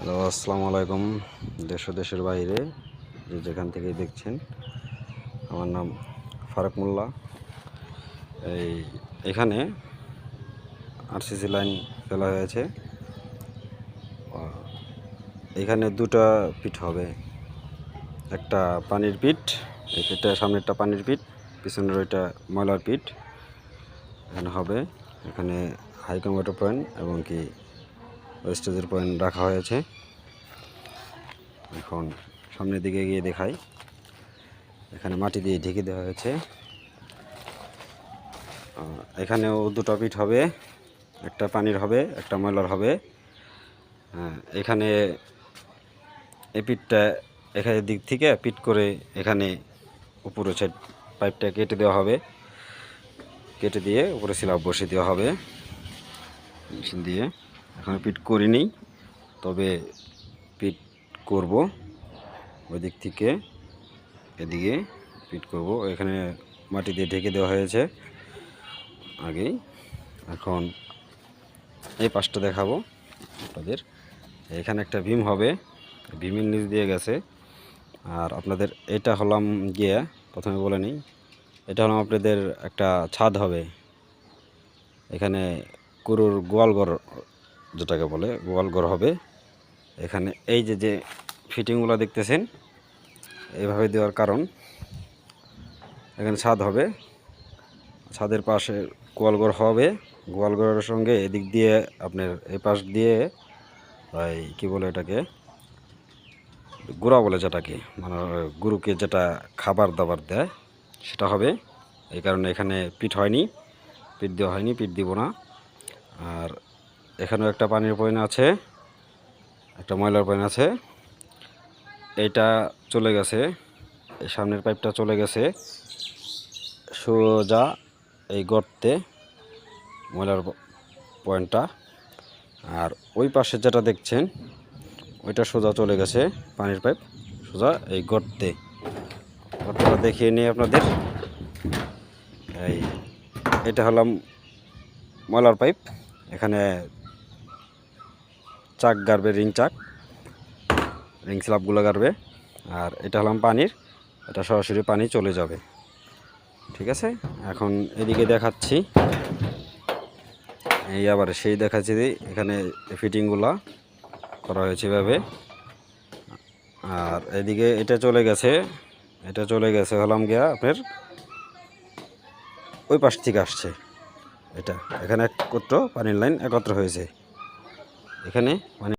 Hello, আসসালামু আলাইকুম। দেশ ও দেশের বাইরে যে যেখান থেকেই দেখছেন, আমার নাম ফারুক মোল্লা। এখানে আরসিসি লাইন ফেলা হয়েছে। এখানে দুটা পিট হবে, একটা পানির পিট, এই পিঠটা সামনেরটা পানির পিট, পিছনের ওইটা ময়লার পিট এখানে হবে। এখানে হাই কনভার্টার পয়েন্ট এবং কি ওয়েস্টেজের পয়েন্ট রাখা হয়েছে। এখন সামনের দিকে গিয়ে দেখাই, এখানে মাটি দিয়ে ঢেকে দেওয়া হয়েছে। এখানেও দুটো পিট হবে, একটা পানির হবে, একটা ময়লার হবে। এখানে এই পিটটা এখানে দিক থেকে পিট করে এখানে উপরে সাইড পাইপটা কেটে দেওয়া হবে, কেটে দিয়ে উপরে স্ল্যাব বসিয়ে দেওয়া হবে মেশিন দিয়ে। এখানে পিট করিনি, তবে পিট করব। ওই দিক থেকে এদিকে পিট করব। এখানে মাটি দিয়ে ঢেকে দেওয়া হয়েছে আগেই। এখন এই পাশটা দেখাবো আপনাদের। এখানে একটা বিম হবে, বিমের নিচ দিয়ে গেছে। আর আপনাদের এটা হলাম গিয়ে প্রথমে বলে নিই, এটা হলাম আপনাদের একটা ছাদ হবে। এখানে গরুর গোয়ালঘর যেটাকে বলে, গোয়ালঘর হবে। এখানে এই যে যে ফিটিংগুলো দেখতেছেন, এইভাবে দেওয়ার কারণ, এখানে ছাদ হবে, ছাদের পাশে গোয়ালঘর হবে। গোয়ালঘরের সঙ্গে এদিক দিয়ে আপনার এই পাশ দিয়ে ওই কী বলে এটাকে, গুঁড়া বলে যেটাকে, মানে গরুকে যেটা খাবার দাবার দেয় সেটা হবে। এই কারণে এখানে পিট হয়নি, পিট দেওয়া হয়নি, পিট দিব না। আর এখানেও একটা পানির পয়েন্ট আছে, একটা ময়লার পয়েন্ট আছে। এইটা চলে গেছে, এই সামনের পাইপটা চলে গেছে সোজা এই গর্তে, ময়লার পয়েন্টটা। আর ওই পাশে যেটা দেখছেন ওইটা সোজা চলে গেছে পানির পাইপ সোজা এই গর্তে। গর্তটা দেখিয়ে নিই আপনাদের। এটা হলাম ময়লার পাইপ, এখানে চাক গাড়বে, রিং চাক, রিং স্ল্যাবগুলো গাড়বে। আর এটা হলাম পানির, এটা সরাসরি পানি চলে যাবে। ঠিক আছে, এখন এদিকে দেখাচ্ছি। এই আবার সেই দেখাচ্ছি, এখানে ফিটিংগুলো করা হয়েছে এভাবে। আর এদিকে এটা চলে গেছে, এটা চলে গেছে হলাম গিয়া আপনার ওই পাশ থেকে আসছে এটা। এখানে একত্র পানির লাইন একত্র হয়েছে, এখানে মানে